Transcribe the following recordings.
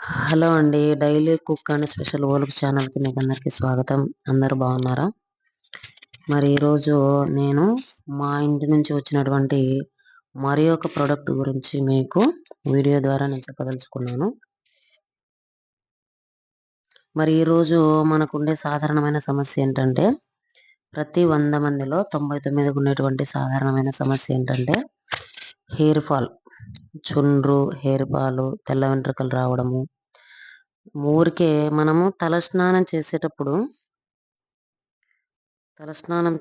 Hello అండి. Daily cook and special world ఛానల్‌కి మీకందరికీ స్వాగతం. అందరూ బాగున్నారా? మరి ఈరోజు నేను మా ఇంటి నుంచి వచ్చినటువంటి మరి ఒక ప్రొడక్ట్ గురించి మీకు వీడియో ద్వారా నేను చెప్పదలుచుకున్నాను. మరి ఈరోజు మనకుండే సాధారణమైన సమస్య ఏంటంటే, ప్రతి 100 మందిలో 99కి ఉండేటువంటి సాధారణమైన సమస్య ఏంటంటే హెయిర్ ఫాల్. చుండ్రు, హెయిర్ ఫాలు, తెల్ల వెంట్రుకలు రావడము. ఊరికే మనము తలస్నానం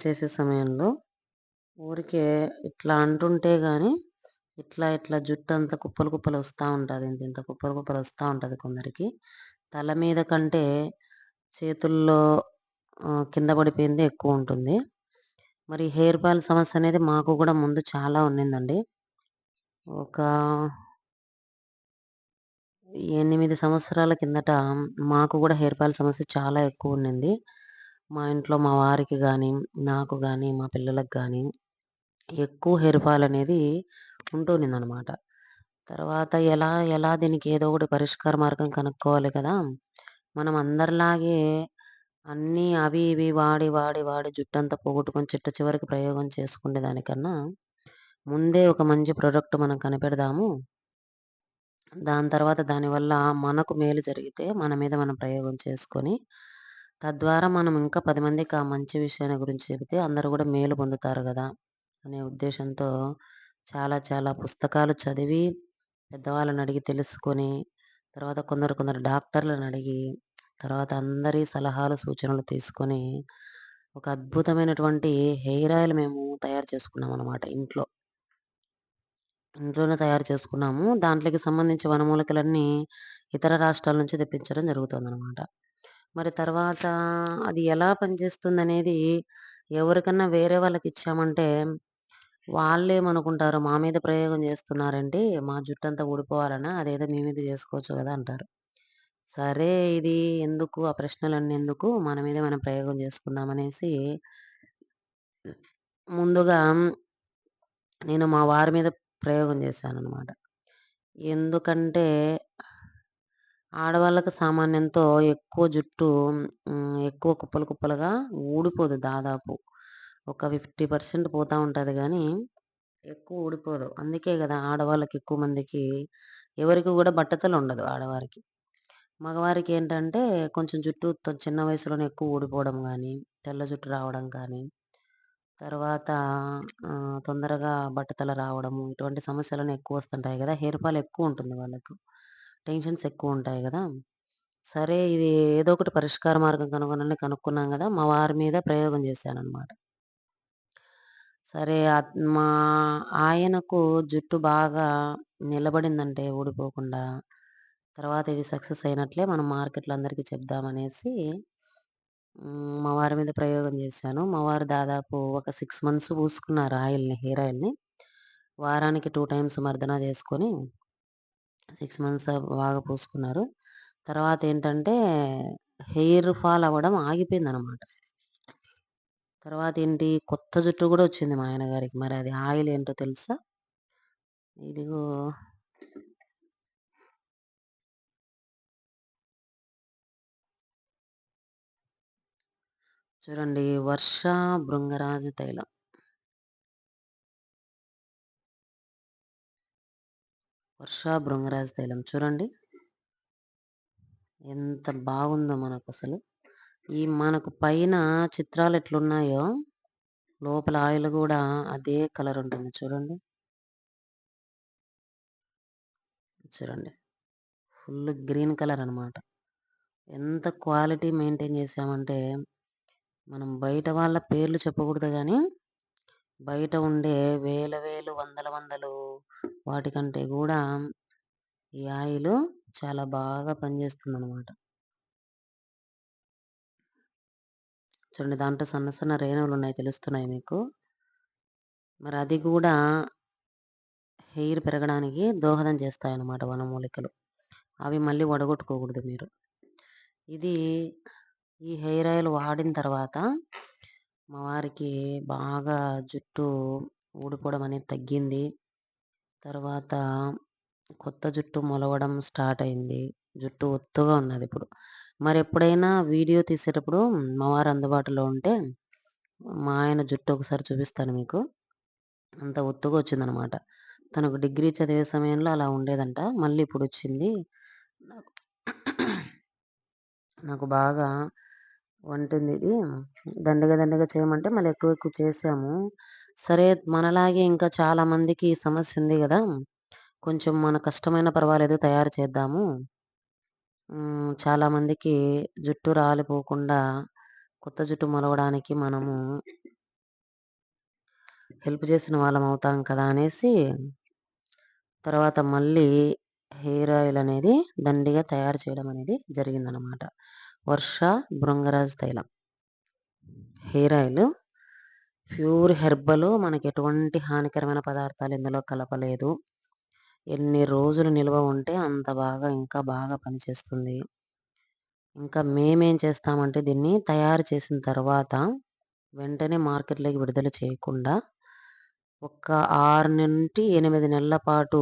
చేసే సమయంలో ఊరికే ఇట్లా అంటుంటే గాని ఇట్లా జుట్టంతా కుప్పలు కుప్పలు వస్తా ఉంటది. ఇంతింత కుప్పలు కుప్పలు వస్తా ఉంటది కొందరికి. తల మీద కంటే చేతుల్లో కింద పడిపోయిందే ఎక్కువుంటుంది. మరి హెయిర్ ఫాల్ సమస్య అనేది మాకు గూడా ముందు చాలా ఉన్నిందండి. ఒక 8 సంవత్సరాల కిందట మాకు గూడా హెయిర్ ఫాల్ సమస్య చాలా ఎక్కువుండింది. మా ఇంట్లో మా వారికి గానీ, నాకు గానీ, మా పిల్లలకి గానీ ఎక్కువ హెయిర్ ఫాల్ అనేది ఉంటూనిందనమాట. తర్వాత ఎలా ఎలా దీనికి ఏదో ఒకటి పరిష్కార మార్గం కనుక్కోవాలి కదా! మనం అందరిలాగే అన్నీ అవి ఇవి వాడి జుట్టంతా పోగొట్టుకొని చిట్ట చివరికి ప్రయోగం చేసుకునే దానికన్నా, ముందే ఒక మంచి ప్రొడక్ట్ మనం కనిపెడదాము. దాని తర్వాత దానివల్ల మనకు మేలు జరిగితే మన మీద మనం ప్రయోగం చేసుకొని, తద్వారా మనం ఇంకా 10 మందికి ఆ మంచి విషయాన్ని గురించి చెబితే అందరూ గూడా మేలు పొందుతారు గదా! అనే ఉద్దేశంతో చాలా చాలా పుస్తకాలు చదివి, పెద్దవాళ్ళనడిగి తెలుసుకొని, తర్వాత కొందరు డాక్టర్‌లనడిగి, తర్వాత అందరి సలహాలు, సూచనలు తీసుకొని, ఒక అద్భుతమైనటువంటి హెయిర్ ఆయిల్ మేము తయారు చేసుకున్నామనమాట ఇంట్లో. ఇంట్లోనే తయారు చేసుకున్నాము. దాంట్లోకి సంబంధించి వనమూలికలన్నీ ఇతర రాష్ట్రాల నుంచి తెప్పించడం జరుగుతుందనమాట. మరి తర్వాత అది ఎలా పనిచేస్తుందనేది ఎవరికన్నా వేరే వాళ్ళకిచ్చామంటే, వాళ్ళేమనుకుంటారు, మా మీద ప్రయోగం చేస్తున్నారేంటి? మా జుట్టంతా ఊడిపోవాలనా? అదేదో మీ మీద చేసుకోవచ్చు గదా! అంటారు. సరే ఇది ఎందుకు ఆ ప్రశ్నలన్నీ ఎందుకు? మన మీదే మనం ప్రయోగం చేసుకుందామనేసి ముందుగా నేను మా వారి మీద ప్రయోగం చేశాననమాట. ఎందుకంటే, ఆడవాళ్ళకి సామాన్యంతో ఎక్కువ జుట్టు ఎక్కువ కుప్పలు కుప్పలుగా ఊడిపోదు దాదాపు. ఒక 50% పోతా ఉంటది గానీ, ఎక్కువ ఊడిపోదు. అందుకే గదా! ఆడవాళ్ళకి ఎక్కువ మందికి ఎవరికి గూడా బట్టతలుండదు ఆడవారికి. మగవారికేంటంటే, కొంచెం జుట్టు చిన్న వయసులోనే ఎక్కువ ఊడిపోవడం గానీ, తెల్ల జుట్టు రావడం కానీ, తర్వాత తొందరగా బట్టతల రావడము, ఇటువంటి సమస్యలన్నీ ఎక్కువొస్తుంటాయి గదా! హెయిర్ ఫాల్ ఎక్కువుంటుంది వాళ్ళకు. టెన్షన్స్ ఎక్కువుంటాయి గదా! సరే ఇది ఏదో ఒకటి పరిష్కార మార్గం కనుగొనాలని కనుక్కున్నాం గదా! మా వారి మీద ప్రయోగం చేశాననమాట. సరే మా ఆయనకు జుట్టు బాగా నిలబడిందంటే ఊడిపోకుండా, తర్వాత ఇది సక్సెస్ అయినట్లే మనం మార్కెట్‌లో అందరికీ చెప్దామనేసి మా వారి మీద ప్రయోగం చేశాను. మా వారు దాదాపు ఒక 6 మంత్స్ పూసుకున్నారు ఆయిల్‌ని, హెయిర్ ఆయిల్‌ని. వారానికి 2 టైమ్స్ మర్దనా చేసుకొని 6 మంత్స్ బాగా పూసుకున్నారు. తర్వాతేంటంటే హెయిర్ ఫాల్ అవ్వడం ఆగిపోయిందనమాట. తర్వాతేంటి కొత్త జుట్టు గూడా వచ్చింది మా ఆయన గారికి. మరి అది ఆయిల్ ఏంటో తెలుసా? ఇదిగో చూడండి 'వర్ష భృంగరాజ తైలం'. 'వర్ష భృంగరాజ తైలం' చూడండి. ఎంత బాగుందో మనకసలు. మనకు పైన చిత్రాలు ఎట్లున్నాయో, లోపల ఆయిల్ గూడా అదే కలర్ ఉంటుంది చూడండి. చూడండి. ఫుల్ గ్రీన్ కలర్ అనమాట. ఎంత క్వాలిటీ మెయింటైన్ చేశామంటే, మనం బయట వాళ్ళ పేర్లు చెప్పకూడదు గానీ, బయట ఉండే వేలు, వందలు వాటికంటే గూడా ఈ ఆయిలు చాలా బాగా పనిచేస్తుందనమాట. చూడండి దాంట్లో సన్న రేణువులున్నాయి తెలుస్తున్నాయి మీకు. మరి అది గూడా హెయిర్ పెరగడానికి దోహదం చేస్తాయన్నమాట వనమూలికలు. అవి మళ్ళీ వడగొట్టుకోకూడదు మీరు. ఇది ఈ హెయిర్ ఆయిల్ వాడిన తర్వాత మా వారికి బాగా జుట్టు ఊడిపోవడం అనేది తగ్గింది. తర్వాత కొత్త జుట్టు మొలవడం స్టార్ట్ అయింది. జుట్టు ఒత్తుగా ఉన్నదిప్పుడు. మరెప్పుడైనా వీడియో తీసేటప్పుడు మా వారు అందుబాటులో ఉంటే, మా ఆయన జుట్టు ఒకసారి చూపిస్తాను మీకు. అంత ఒత్తుగా వచ్చిందనమాట. తనకు డిగ్రీ చదివే సమయంలో అలా ఉండేదంట. మళ్ళీ ఇప్పుడొచ్చింది. నాకు నాకు బాగా వంటిందిది. దండిగా దండిగా చేయమంటే మళ్ళీ ఎక్కువ ఎక్కువ చేశాము. సరే మనలాగే ఇంకా చాలా మందికి ఈ సమస్య ఉంది గదా! కొంచెం మన కష్టమైనా పర్వాలేదు తయారు చేద్దాము. చాలా మందికి జుట్టు రాలిపోకుండా కొత్త జుట్టు మొలవడానికి మనము హెల్ప్ చేసిన వాళ్ళమవుతాం కదా! అనేసి తర్వాత మళ్ళీ హెయిర్ ఆయిల్ అనేది దండిగా తయారు చేయడం అనేది జరిగిందనమాట. 'వర్ష భృంగరాజ్ తైలం' హెయిర్ ఆయిల్ ప్యూర్ హెర్బల్, మనకెటువంటి హానికరమైన పదార్థాలు ఇందులో కలపలేదు. ఎన్ని రోజులు నిల్వ ఉంటే అంత బాగా ఇంకా బాగా పనిచేస్తుంది. ఇంకా మేమేం చేస్తామంటే దీన్ని తయారు చేసిన తర్వాత వెంటనే మార్కెట్‌లోకి విడుదల చేయకుండా ఒక 6-8 నెలల పాటు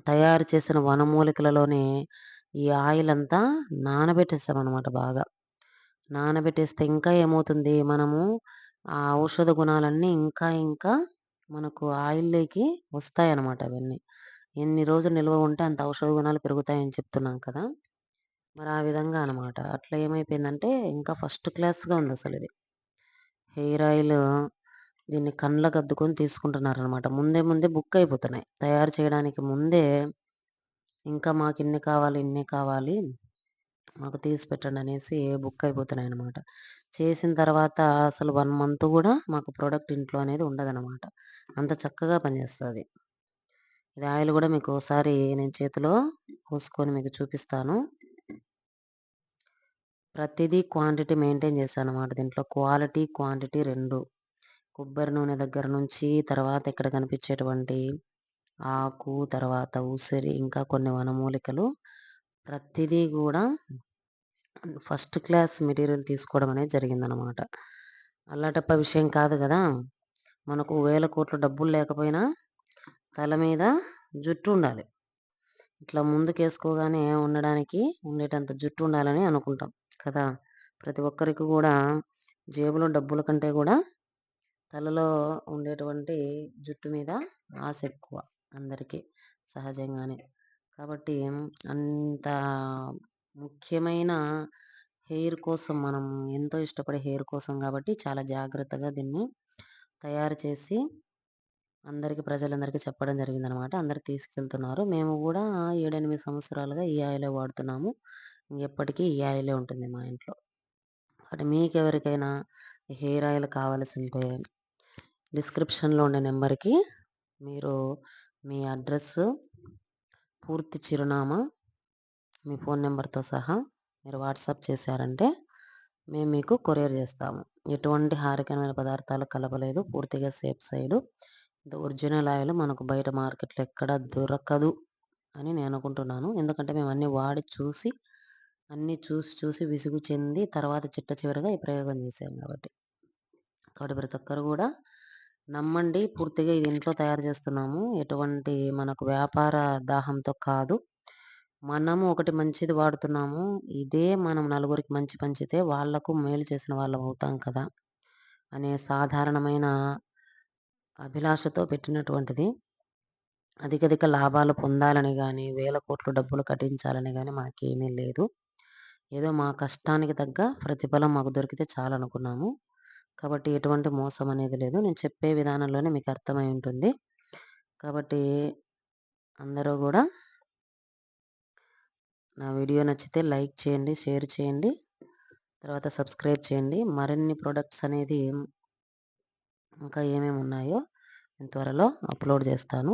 తయారు చేసిన వనమూలికలలోనే ఈ ఆయిల్ అంతా నానబెట్టేసామనమాట బాగా. నానబెట్టేస్తే ఇంకా ఏమవుతుంది, మనము ఆ ఔషధ గుణాలన్నీ ఇంకా ఇంకా మనకు ఆయిల్‌లోకి వస్తాయన్నమాట అవన్నీ. ఎన్ని రోజులు నిల్వ ఉంటే అంత ఔషధ గుణాలు పెరుగుతాయని చెప్తున్నాం కదా! మరి ఆ విధంగా అనమాట. అట్లా ఏమైపోయిందంటే ఇంకా ఫస్ట్ క్లాస్‌గా ఉందసలిది. హెయిర్ ఆయిల్ దీన్ని కండ్లకద్దుకొని తీసుకుంటున్నారనమాట. ముందే ముందే బుక్ అయిపోతున్నాయి. తయారు చేయడానికి ముందే ఇంకా మాకిన్ని కావాలి, ఇన్ని కావాలి, మాకు తీసి పెట్టండనేసి బుక్ అయిపోతున్నాయనమాట. చేసిన తర్వాత అసలు 1 మంత్ గూడా మాకు ప్రొడక్ట్ ఇంట్లో అనేది ఉండదనమాట. అంత చక్కగా పనిచేస్తది. ఇది ఆయిల్ గూడా మీకు ఓసారి నేను చేతిలో పోసుకొని మీకు చూపిస్తాను. ప్రతిదీ క్వాంటిటీ మెయింటైన్ చేశాననమాట. దీంట్లో క్వాలిటీ, క్వాంటిటీ 2. కొబ్బరి నూనె దగ్గర నుంచి, తర్వాత ఇక్కడ కనిపించేటువంటి ఆకు, తర్వాత ఉసిరి, ఇంకా కొన్ని వనమూలికలు ప్రతిదీ గూడా ఫస్ట్ క్లాస్ మెటీరియల్ తీసుకోవడం అనేది జరిగిందనమాట. అల్లాటప్ప విషయం కాదు గదా! మనకు వేల కోట్ల డబ్బులు లేకపోయినా తల మీద జుట్టు ఉండాలి. ఇట్లా ముందుకేసుకోగానే ఉండడానికి ఉండేటంత జుట్టు ఉండాలని అనుకుంటాం కదా! ప్రతి ఒక్కరికి గూడా జేబులో డబ్బుల కంటే గూడా తలలో ఉండేటువంటి జుట్టు మీద ఆశ ఎక్కువ అందరికీ సహజంగానే. కాబట్టి అంత ముఖ్యమైన హెయిర్ కోసం మనం ఎంతో ఇష్టపడే హెయిర్ కోసం గాబట్టి చాలా జాగ్రత్తగా దీన్ని తయారు చేసి ప్రజలందరికీ చెప్పడం జరిగిందనమాట. అందరూ తీసుకెళ్తున్నారు. మేము గూడా 7, 8 సంవత్సరాలుగా ఈ ఆయిలే వాడుతున్నాము. ఎప్పటికీ ఈ ఆయిలే ఉంటుంది మా ఇంట్లో. కాబట్టి మీకెవరికైనా ఈ హెయిర్ ఆయిల్ కావాల్సుంటే డిస్క్రిప్షన్‌లో ఉండే నంబర్‌కి మీరు మీ అడ్రెస్సు, పూర్తి చిరునామా, మీ ఫోను నంబర్‌తో సహా మీరు వాట్సాప్ చేశారంటే మేము మీకు కొరియర్ చేస్తాము. ఎటువంటి హానికరమైన పదార్థాలు కలపలేదు. పూర్తిగా సేఫ్ సైడు. ఇది ఒరిజినల్ ఆయిల్ మనకు బయట మార్కెట్‌లో ఎక్కడ దొరకదు అని నేను అనుకుంటున్నాను. ఎందుకంటే మేము అన్నీ వాడి చూసి, అన్నీ చూసి చూసి విసుగు చెంది తర్వాత చిట్ట చివరగా ఈ ప్రయోగం చేశాం కాబట్టి. కాబట్టి ప్రతి ఒక్కరు గూడా నమ్మండి. పూర్తిగా ఇది ఇంట్లో తయారు చేస్తున్నాము. ఎటువంటి మనకు వ్యాపార దాహంతో కాదు. మనము ఒకటి మంచిది వాడుతున్నాము. ఇదే మనం నలుగురికి మంచి పంచితే వాళ్ళకు మేలు చేసిన వాళ్ళమవుతాం కదా! అనే సాధారణమైన అభిలాషతో పెట్టినటువంటిది. అధికధిక లాభాలు పొందాలని గాని, వేల కోట్లు డబ్బులు కట్టించాలని గాని మనకేమీ లేదు. ఏదో మా కష్టానికి తగ్గ ప్రతిఫలం మాకు దొరికితే చాలనుకున్నాము. కాబట్టి ఎటువంటి మోసం అనేది లేదు. నేను చెప్పే విధానంలోనే మీకు అర్థమై ఉంటుంది. కాబట్టి అందరూ గూడా నా వీడియో నచ్చితే లైక్ చేయండి, షేర్ చేయండి. తర్వాత సబ్స్క్రైబ్ చేయండి. మరిన్ని ప్రొడక్ట్స్ అనేది ఇంకా ఏమేమి ఉన్నాయో నేను త్వరలో అప్‌లోడ్ చేస్తాను.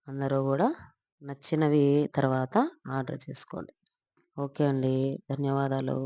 అందరూ గూడా నచ్చినవి తర్వాత ఆర్డర్ చేసుకోండి. ఓకే అండి. ధన్యవాదాలు.